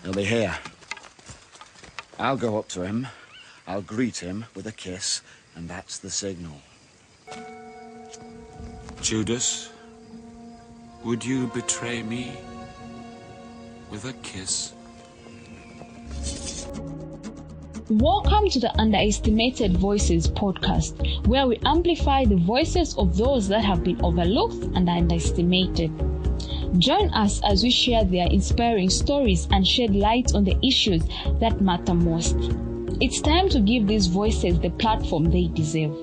He'll be here. I'll go up to him, I'll greet him with a kiss, and that's the signal. Judas, would you betray me with a kiss? Welcome to the Underestimated Voices podcast, where we amplify the voices of those that have been overlooked and underestimated. Join us as we share their inspiring stories and shed light on the issues that matter most. It's time to give these voices the platform they deserve.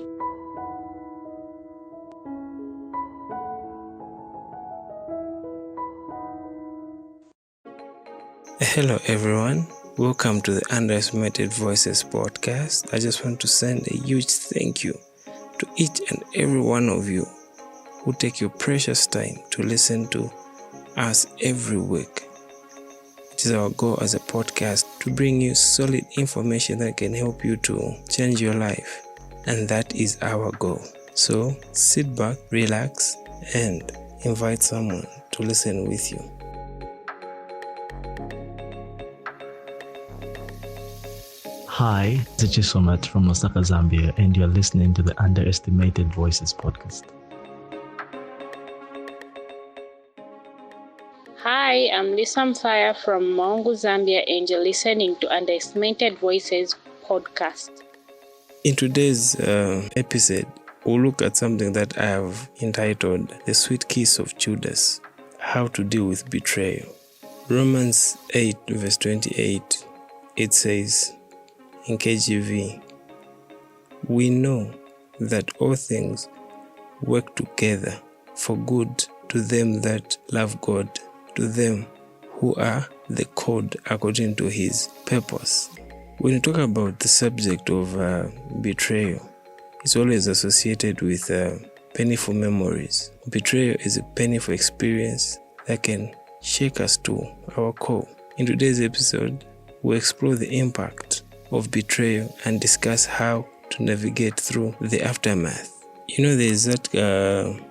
Hello everyone, welcome to the Underestimated Voices podcast. I just want to send a huge thank you to each and every one of you who take your precious time to listen to us every week. It is our goal as a podcast to bring you solid information that can help you to change your life, and that is our goal. So sit back, relax, and invite someone to listen with you. Hi, this is Somat from Osaka, Zambia, and you're listening to the Underestimated Voices podcast. Hi, I'm Lisa Fire from Mongo, Zambia, and you're listening to Underestimated Voices podcast. In today's episode, we'll look at something that I have entitled The Sweet Kiss of Judas, How to Deal with Betrayal. Romans 8 verse 28, it says, in KJV, we know that all things work together for good to them that love God, to them who are the called according to his purpose. When you talk about the subject of betrayal, it's always associated with painful memories. Betrayal is a painful experience that can shake us to our core. In today's episode, we'll explore the impact of betrayal and discuss how to navigate through the aftermath. You know, there's that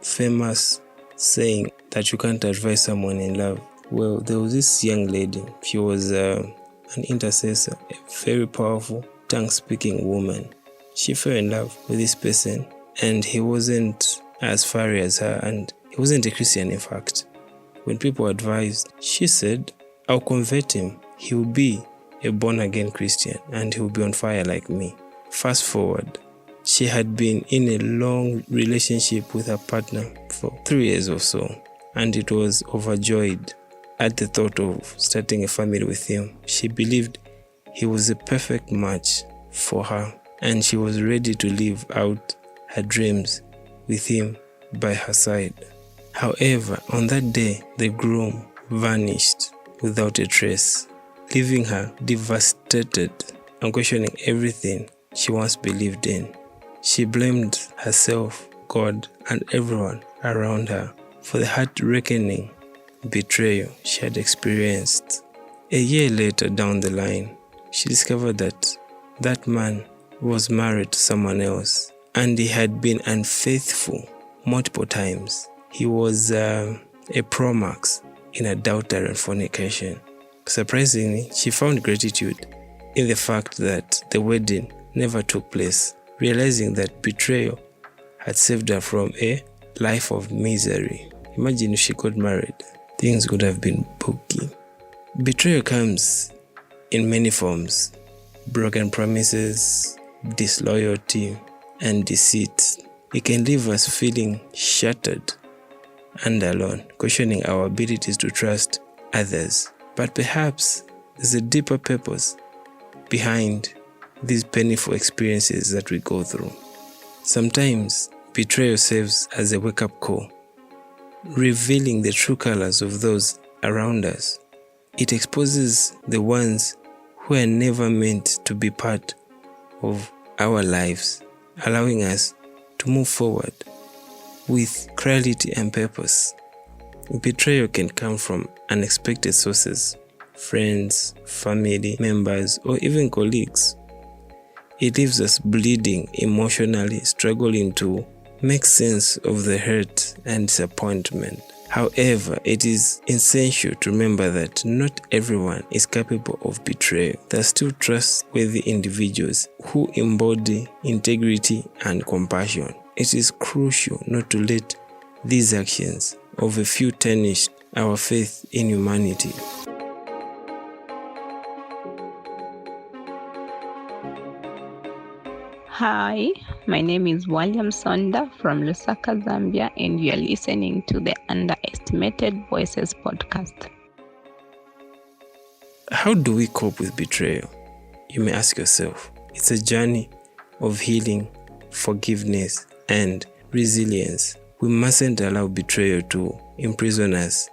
famous saying that you can't advise someone in love. Well, there was this young lady. She was an intercessor, a very powerful, tongue-speaking woman. She fell in love with this person, and he wasn't as fiery as her, and he wasn't a Christian, in fact. When people advised, she said, I'll convert him. He will be a born-again Christian, and he will be on fire like me. Fast forward, she had been in a long relationship with her partner for 3 years or so, and it was overjoyed at the thought of starting a family with him. She believed he was a perfect match for her, and she was ready to live out her dreams with him by her side. However, on that day, the groom vanished without a trace, leaving her devastated and questioning everything she once believed in. She blamed herself, God, and everyone around her for the heart-wrenching betrayal she had experienced. A year later down the line, she discovered that that man was married to someone else, and he had been unfaithful multiple times. He was a pro-max in adultery and fornication. Surprisingly, she found gratitude in the fact that the wedding never took place, realizing that betrayal had saved her from a life of misery. Imagine if she got married, things would have been booky. Betrayal comes in many forms: broken promises, disloyalty, and deceit. It can leave us feeling shattered and alone, questioning our abilities to trust others. But perhaps there's a deeper purpose behind these painful experiences that we go through. Sometimes betrayal serves as a wake-up call, revealing the true colors of those around us. It exposes the ones who are never meant to be part of our lives, allowing us to move forward with clarity and purpose. Betrayal can come from unexpected sources: friends, family members, or even colleagues. It leaves us bleeding emotionally, struggling to make sense of the hurt and disappointment. However, it is essential to remember that not everyone is capable of betrayal. There are still trustworthy individuals who embody integrity and compassion. It is crucial not to let these actions of a few tarnish our faith in humanity. Hi, my name is William Sonda from Lusaka, Zambia, and you are listening to the Underestimated Voices podcast. How do we cope with betrayal? You may ask yourself. It's a journey of healing, forgiveness, and resilience. We mustn't allow betrayal to imprison us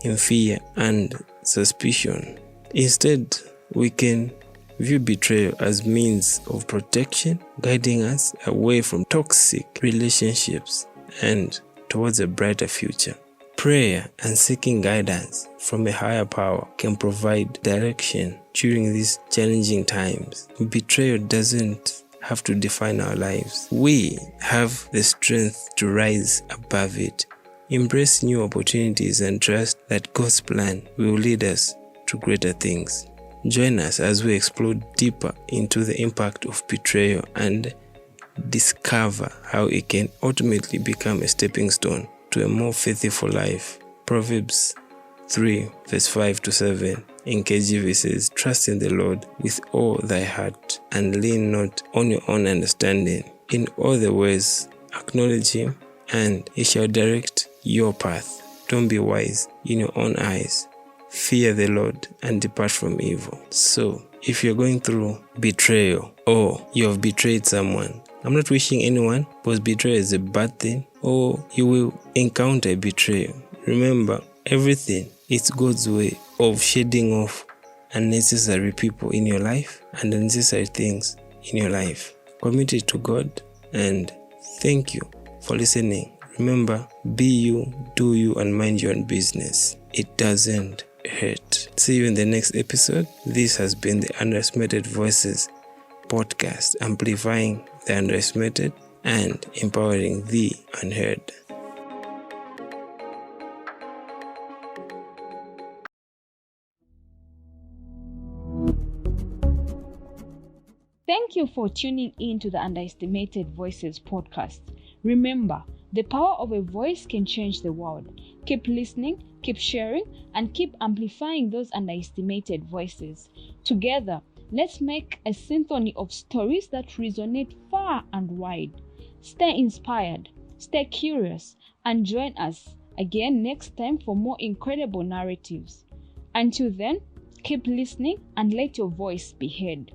in fear and suspicion. Instead, we can view betrayal as means of protection, guiding us away from toxic relationships and towards a brighter future. Prayer and seeking guidance from a higher power can provide direction during these challenging times. Betrayal doesn't have to define our lives. We have the strength to rise above it, embrace new opportunities, and trust that God's plan will lead us to greater things. Join us as we explore deeper into the impact of betrayal and discover how it can ultimately become a stepping stone to a more faithful life. Proverbs 3 verse 5 to 7 in KJV says, "Trust in the Lord with all thy heart and lean not on your own understanding. In all the ways acknowledge him, and he shall direct your path. Don't be wise in your own eyes. Fear the Lord and depart from evil." So, if you're going through betrayal or you have betrayed someone, I'm not wishing anyone, because betrayal is a bad thing, or you will encounter betrayal. Remember, everything is God's way of shedding off unnecessary people in your life and unnecessary things in your life. Commit it to God, and thank you for listening. Remember, be you, do you, and mind your own business. It doesn't hurt. See you in the next episode. This has been the Underestimated Voices podcast, amplifying the underestimated and empowering the unheard. Thank you for tuning in to the Underestimated Voices podcast. Remember, the power of a voice can change the world. Keep listening, keep sharing, and keep amplifying those underestimated voices. Together, let's make a symphony of stories that resonate far and wide. Stay inspired, stay curious, and join us again next time for more incredible narratives. Until then, keep listening and let your voice be heard.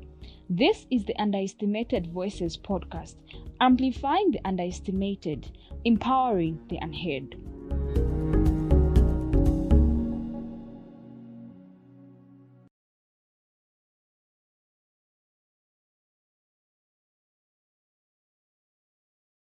This is the Underestimated Voices podcast, amplifying the underestimated, empowering the unheard.